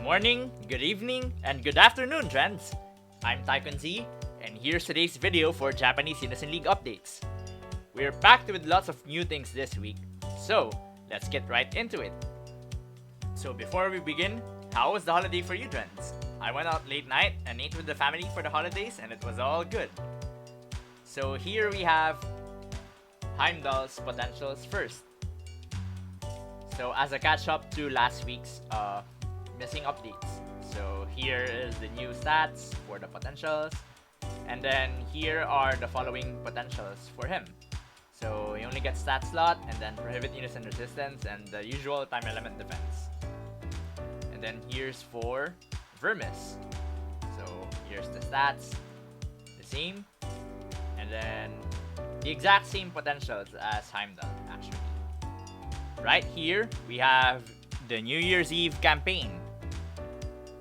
morning, good evening, and good afternoon, friends! I'm TaikunZ, and here's today's video for Japanese Unison League updates. We're packed with lots of new things this week, so let's get right into it. So before we begin, how was the holiday for you, friends? I went out late night and ate with the family for the holidays, and it was all good. So here we have Heimdall's potentials first. So as a catch-up to last week's missing updates. So here is the new stats for the potentials. And then here are the following potentials for him. So he only gets stat slot and then prohibit unison resistance and the usual time element defense. And then here's for Vermis. So here's the stats, the same. And then the exact same potentials as Heimdall actually. Right here, we have the New Year's Eve campaign.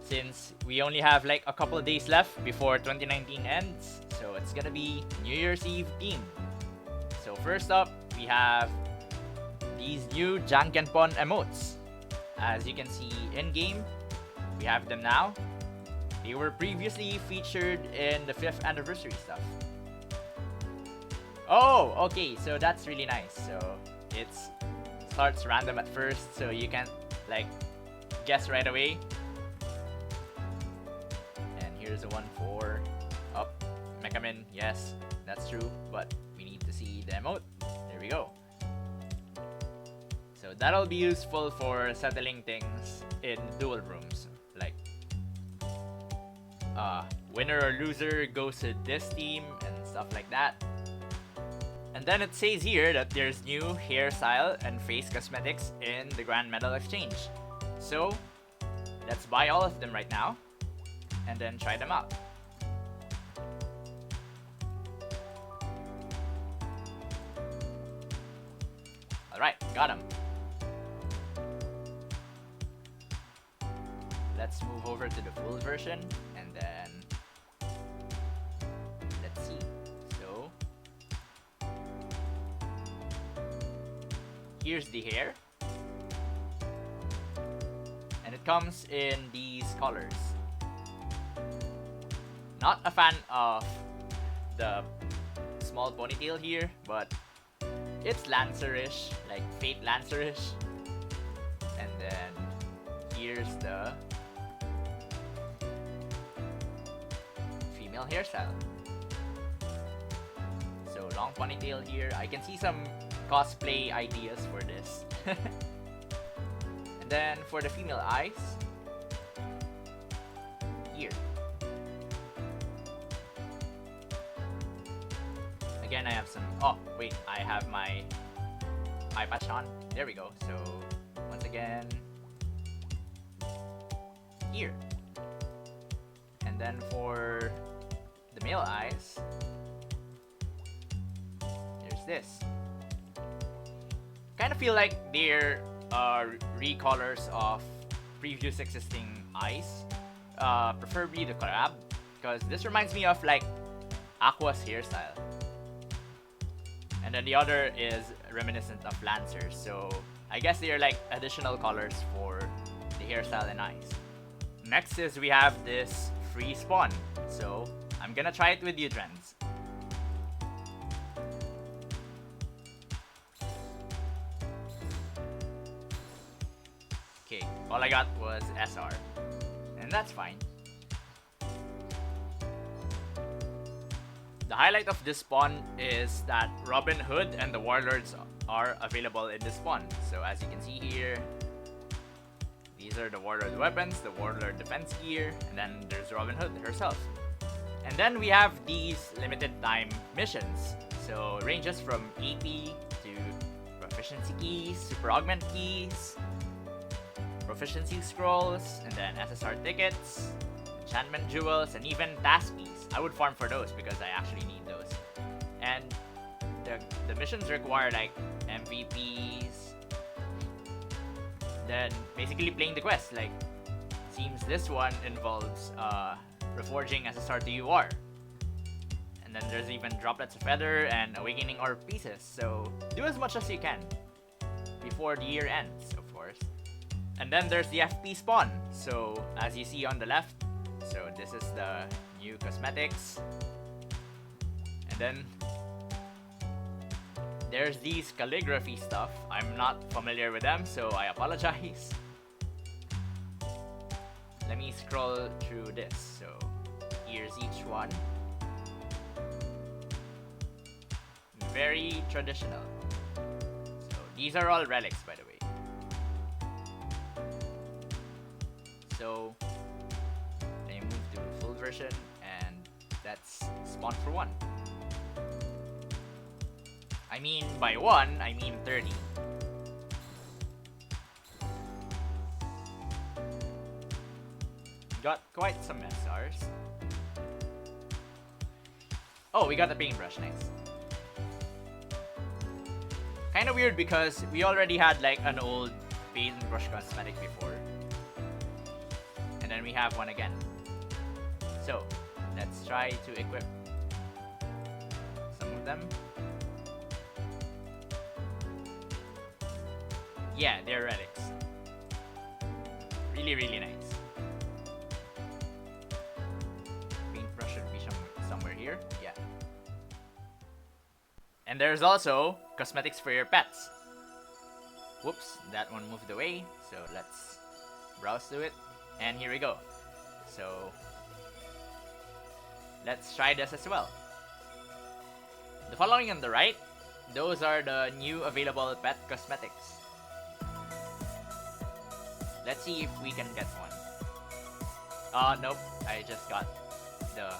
Since we only have like a couple of days left before 2019 ends, so it's gonna be New Year's Eve themed. So first up, we have these new Jankenpon emotes. As you can see in-game, we have them now. They were previously featured in the 5th anniversary stuff. Oh, okay, so that's really nice. So it starts random at first, so you can't like guess right away. Here's the one for Mekamin. Yes, that's true, but we need to see the emote. There we go. So that'll be useful for settling things in duel rooms, like winner or loser goes to this team and stuff like that. And then it says here that there's new hairstyle and face cosmetics in the Grand Medal Exchange. So let's buy all of them right now and then try them out. Alright, got them. Let's move over to the full version and then let's see. So here's the hair. And it comes in these colors. Not a fan of the small ponytail here, but it's Lancerish, like Fate Lancerish. And then here's the female hairstyle. So long ponytail here. I can see some cosplay ideas for this. And then for the female eyes, here. Again, I have some. Oh, wait, I have my eye patch on. There we go. So, once again, here. And then for the male eyes, there's this. Kind of feel like they're recolors of previous existing eyes. Preferably the collab, because this reminds me of like Aqua's hairstyle. And then the other is reminiscent of Lancers, so I guess they are like additional colors for the hairstyle and eyes. Next is we have this free spawn, so I'm gonna try it with you, friends. Okay, all I got was SR, and that's fine. The highlight of this spawn is that Robin Hood and the Warlords are available in this spawn. So as you can see here, these are the Warlord weapons, the Warlord defense gear, and then there's Robin Hood herself. And then we have these limited time missions. So ranges from AP to proficiency keys, super augment keys, proficiency scrolls, and then SSR tickets, enchantment jewels, and even task keys. I would farm for those because I actually need those. And the missions require like MVPs. Then basically playing the quest. Like, seems this one involves reforging SSR to UR. And then there's even droplets of feather and awakening orb pieces. So do as much as you can before the year ends, of course. And then there's the FP spawn. So as you see on the left, so this is the new cosmetics. And then there's these calligraphy stuff. I'm not familiar with them, so I apologize. Let me scroll through this. So here's each one. Very traditional. So these are all relics, by the way. So I move to full version, and that's spawn for 1. I mean, by 1, I mean 30. Got quite some SRs. Oh, we got the paintbrush, nice. Kinda weird because we already had like an old paintbrush cosmetic before. And then we have one again. So, let's try to equip some of them. Yeah, they're relics. Really, really nice. Paintbrush should be somewhere here. Yeah. And there's also cosmetics for your pets. Whoops, that one moved away. So let's browse to it. And here we go. So let's try this as well. The following on the right, those are the new available pet cosmetics. Let's see if we can get one. Nope. I just got the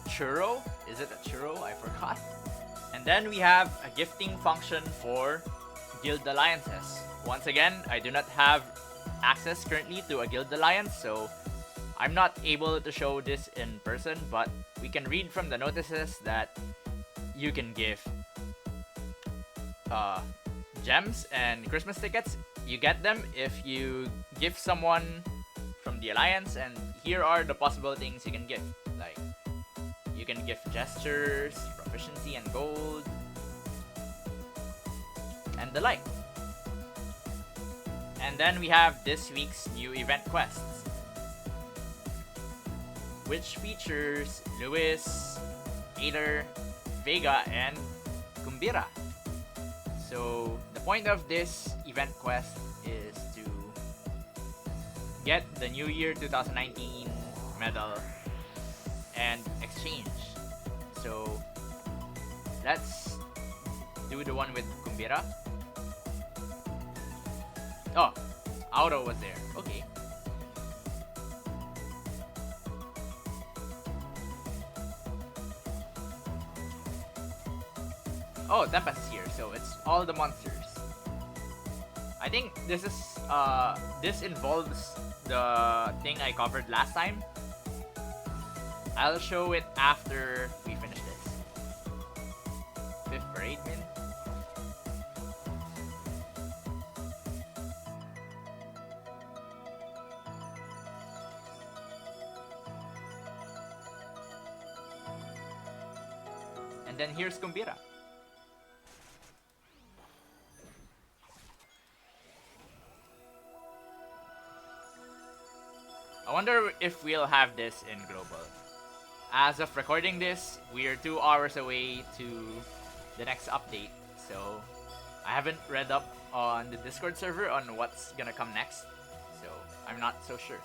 churro. Is it a churro? I forgot. And then we have a gifting function for guild alliances. Once again, I do not have access currently to a guild alliance, so I'm not able to show this in person, but we can read from the notices that you can give gems and Christmas tickets. You get them if you give someone from the alliance, and here are the possible things you can give. Like, you can give gestures, proficiency and gold, and the like. And then we have this week's new event quests, which features Luis, Ader, Vega, and Kumbhira. So the point of this event quest is to get the New Year 2019 medal and exchange. So let's do the one with Kumbhira. Oh, Auto was there. Okay. Oh, Tempest is here, so it's all the monsters. I think this is this involves the thing I covered last time. I'll show it after we finish this. 5th parade min. And then here's Kumbhira. I wonder if we'll have this in global. As of recording this, we're 2 hours away to the next update, so I haven't read up on the Discord server on what's gonna come next, so I'm not so sure.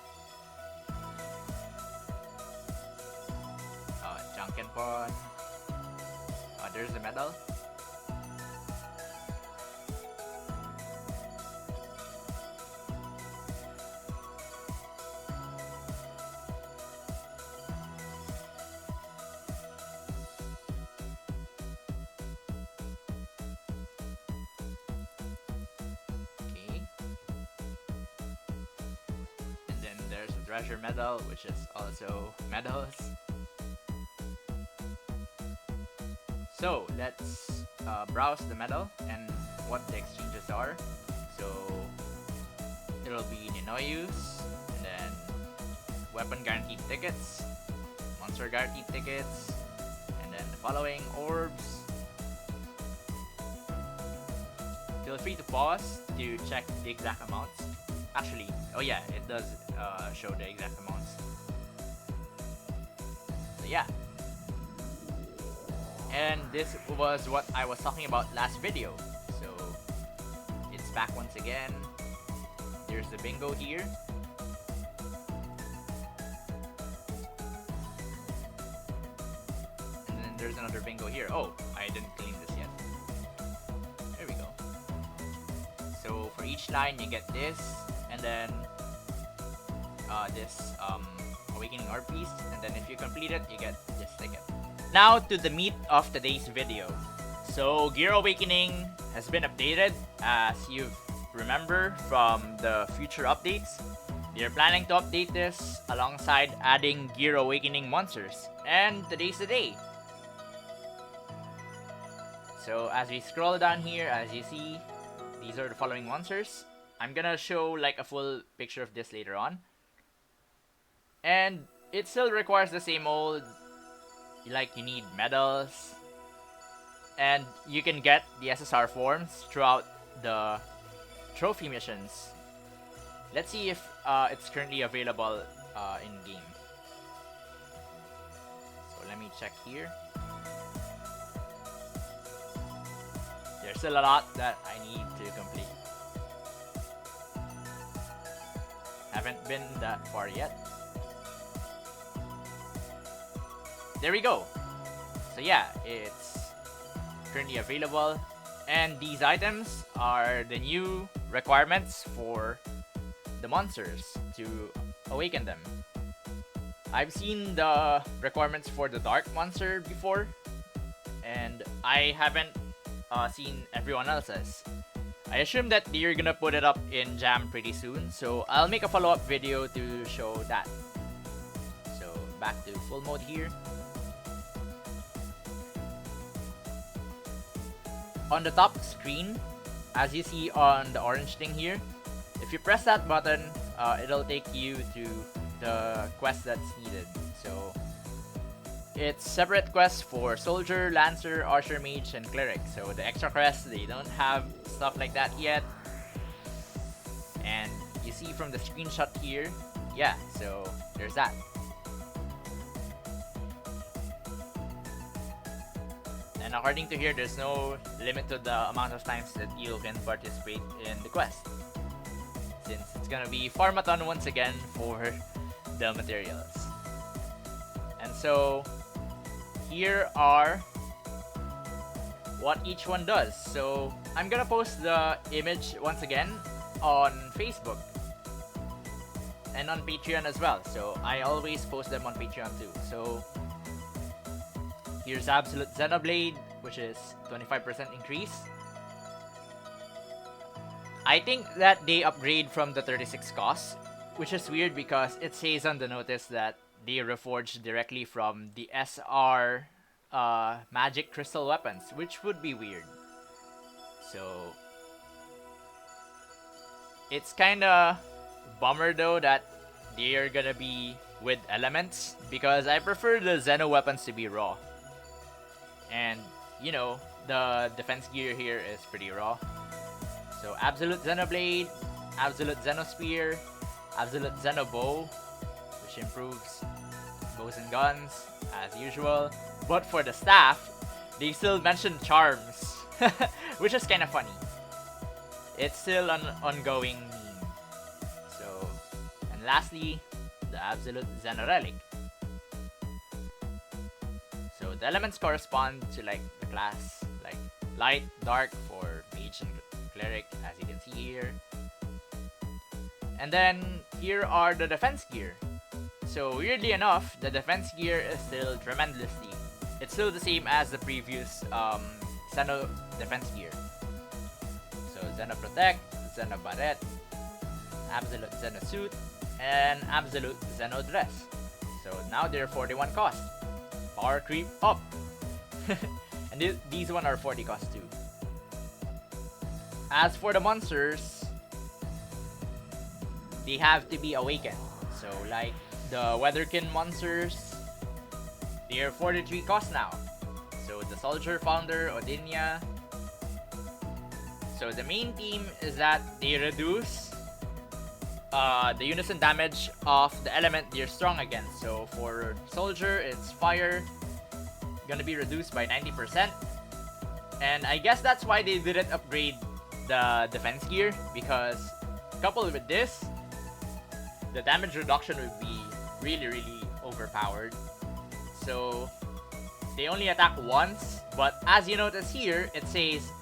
Jankenpon. There's the medal. Treasure medal, which is also medals. So let's browse the medal and what the exchanges are. So it'll be Ninoyus, and then weapon guaranteed tickets, monster guaranteed tickets, and then the following orbs. Feel free to pause to check the exact amounts. Actually, oh yeah, it does show the exact amounts. So yeah. And this was what I was talking about last video. So it's back once again. There's the bingo here. And then there's another bingo here. Oh, I didn't clean this yet. There we go. So for each line you get this, and then this awakening art piece, and then if you complete it, you get this ticket. Now to the meat of today's video. So Gear Awakening has been updated, as you remember from the future updates. They're planning to update this alongside adding Gear Awakening monsters, and today's the day. So as we scroll down here, as you see, these are the following monsters. I'm gonna show like a full picture of this later on. And it still requires the same old, like you need medals, and you can get the SSR forms throughout the trophy missions. Let's see if it's currently available in game. So let me check here. There's still a lot that I need to complete. Haven't been that far yet. There we go. So yeah, it's currently available, and these items are the new requirements for the monsters to awaken them. I've seen the requirements for the dark monster before, and I haven't seen everyone else's. I assume that they're gonna put it up in Jam pretty soon, so I'll make a follow-up video to show that. So back to full mode here. On the top screen, as you see on the orange thing here, if you press that button, it'll take you to the quest that's needed. So it's separate quests for Soldier, Lancer, Archer, Mage, and Cleric. So the extra quests, they don't have stuff like that yet. And you see from the screenshot here, yeah, so there's that. And according to here, there's no limit to the amount of times that you can participate in the quest, since it's gonna be farmathon once again for the materials. And so here are what each one does. So I'm gonna post the image once again on Facebook and on Patreon as well. So I always post them on Patreon too. So here's Absolute Xenoblade, which is 25% increase. I think that they upgrade from the 36 cost, which is weird because it says on the notice that they reforged directly from the SR magic crystal weapons, which would be weird. So it's kinda bummer though that they are gonna be with elements, because I prefer the Xeno weapons to be raw. And you know, the defense gear here is pretty raw. So Absolute Xenoblade, Absolute Xenospear, Absolute Xenobow, which improves bows and guns as usual. But for the staff, they still mention charms, which is kind of funny. It's still an ongoing meme. So, and lastly, the Absolute Xenorelic. So the elements correspond to like the class, like light, dark for mage and cleric, as you can see here. And then here are the defense gear. So weirdly enough, the defense gear is still tremendously. It's still the same as the previous Xeno defense gear. So Xeno Protect, Xeno Barret, Absolute Xeno Suit, and Absolute Xeno Dress. So now they're 41 cost. Power creep up. And these one are 40 cost too. As for the monsters, they have to be awakened. So like the Weatherkin monsters, they are 43 cost now. So the Soldier Founder, Odinia. So the main theme is that they reduce the unison damage of the element you're strong against. So for soldier, it's fire, gonna be reduced by 90%. And I guess that's why they didn't upgrade the defense gear, because coupled with this, the damage reduction would be really overpowered. So they only attack once, but as you notice here, it says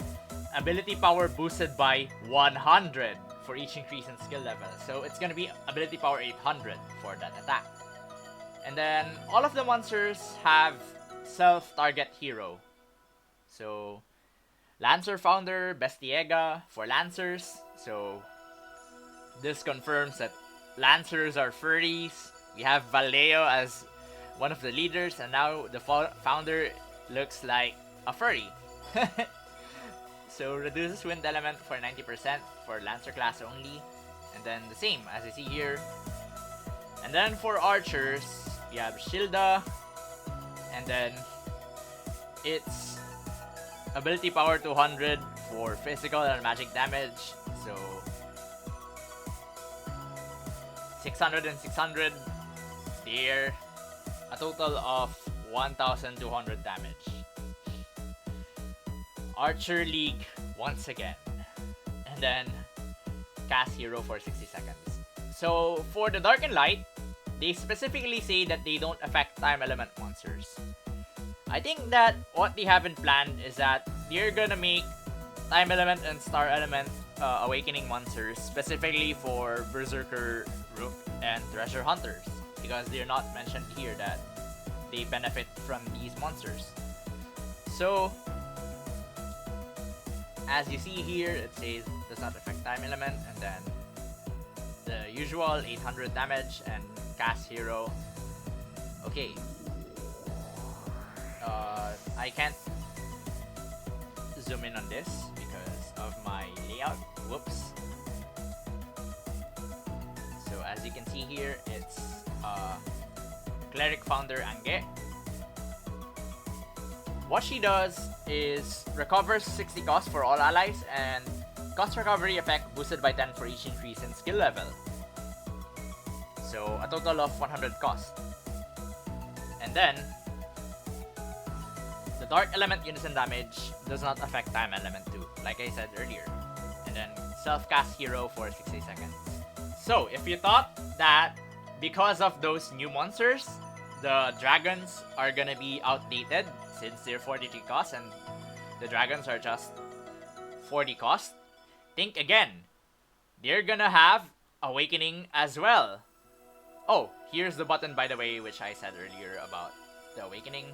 ability power boosted by 100 for each increase in skill level. So it's gonna be ability power 800 for that attack. And then all of the monsters have self-target hero. So Lancer Founder, Bestiega for Lancers. So this confirms that Lancers are furries. We have Vallejo as one of the leaders, and now the founder looks like a furry. So reduces wind element for 90% for Lancer class only. And then the same as you see here. And then for archers, we have Shilda. And then it's ability power 200 for physical and magic damage. So 600 and 600. They're a total of 1,200 damage. Archer League once again. And then cast hero for 60 seconds. So for the Dark and Light, they specifically say that they don't affect time element monsters. I think that what they haven't planned is that they're gonna make time element and star element awakening monsters specifically for Berserker, Rook, and Treasure Hunters, because they're not mentioned here that they benefit from these monsters. So as you see here, it says does not affect time element, and then the usual 800 damage and cast hero. Okay. I can't zoom in on this because of my layout. Whoops. So as you can see here, it's Cleric Founder Ange. What she does is recovers 60 cost for all allies, and cost recovery effect boosted by 10 for each increase in skill level. So a total of 100 cost. And then the Dark Element Unison damage does not affect Time Element too, like I said earlier. And then self-cast hero for 60 seconds. So if you thought that because of those new monsters, the dragons are gonna be outdated since they're 43 cost and the dragons are just 40 cost, think again. They're gonna have Awakening as well. Oh, here's the button, by the way, which I said earlier about the Awakening.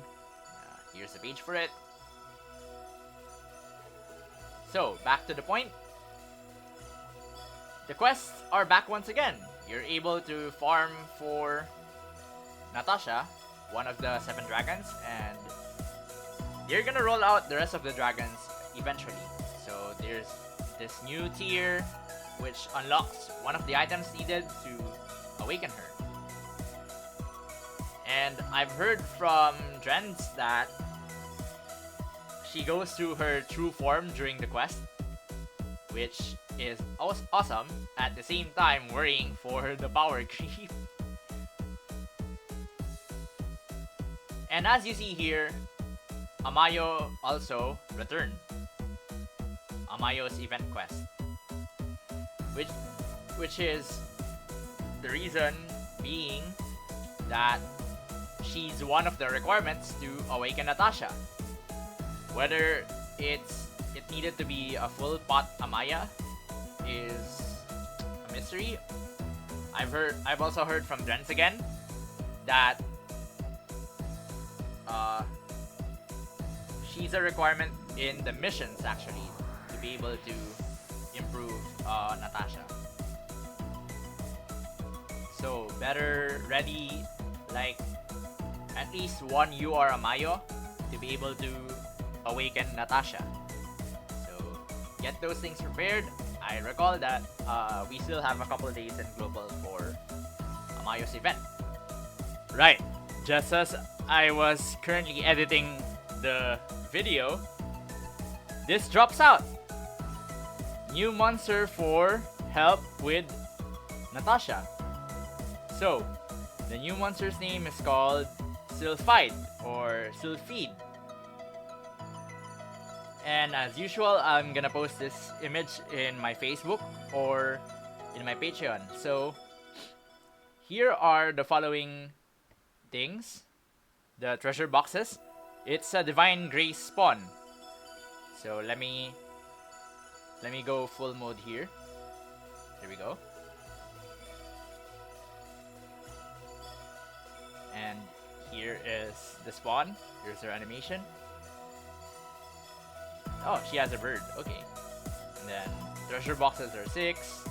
Here's the page for it. So, back to the point. The quests are back once again. You're able to farm for Natasha, one of the 7 dragons, and they're gonna roll out the rest of the dragons eventually. So there's this new tier which unlocks one of the items needed to awaken her. And I've heard from Trends that she goes to her true form during the quest, which is awesome, at the same time worrying for the power creep. And as you see here, Amayo also returned. Amayo's event quest, which is the reason being that she's one of the requirements to awaken Natasha. Whether it needed to be a full pot Amaya is a mystery. I've also heard from Drens again that she's a requirement in the missions actually to be able to improve Natasha. So better ready like at least one UR Amayo to be able to awaken Natasha. So get those things prepared. I recall that we still have a couple of days in global for Amayo's event. Right, just as I was currently editing the video, this drops out. New monster for help with Natasha. So, the new monster's name is called Sylphide or Sylphid. And as usual, I'm gonna post this image in my Facebook or in my Patreon. So, here are the following things. The treasure boxes. It's a Divine Grace spawn. So let me go full mode here. Here we go. And here is the spawn. Here's her animation. Oh, she has a bird. Okay. And then treasure boxes are 6.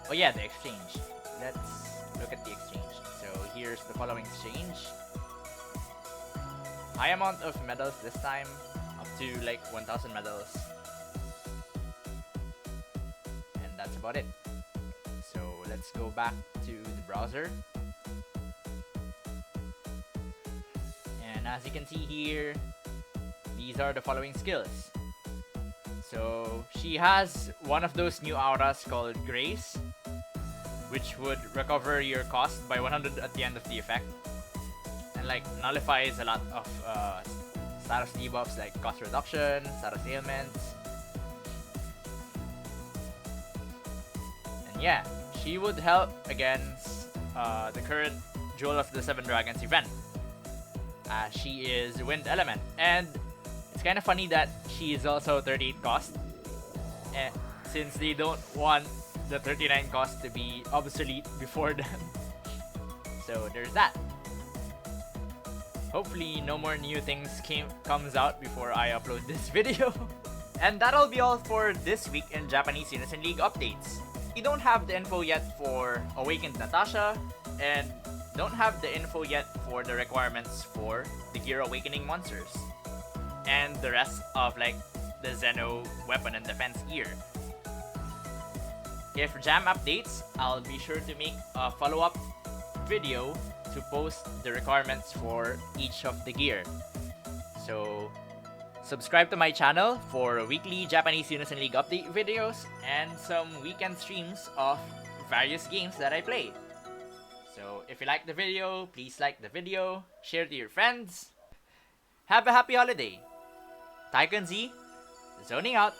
Oh yeah, the exchange. Let's look at the exchange. So here's the following exchange. High amount of medals this time, up to like 1,000 medals. And that's about it. So let's go back to the browser. And as you can see here, these are the following skills. So she has one of those new auras called Grace, which would recover your cost by 100 at the end of the effect. And like nullifies a lot of status debuffs like cost reduction, status ailments. And yeah, she would help against the current Jewel of the Seven Dragons event. She is Wind Element, and it's kind of funny that she is also 38 cost, since they don't want the 39 cost to be obsolete before them. So there's that. Hopefully no more new things comes out before I upload this video. And that'll be all for this week in Japanese Unison League updates. We don't have the info yet for Awakened Natasha, and don't have the info yet for the requirements for the Gear Awakening monsters, and the rest of like the Zeno weapon and defense gear. If Jam updates, I'll be sure to make a follow-up video to post the requirements for each of the gear. So subscribe to my channel for weekly Japanese Unison League update videos and some weekend streams of various games that I play. So if you like the video, please like the video, share to your friends. Have a happy holiday. TaikunZ, zoning out.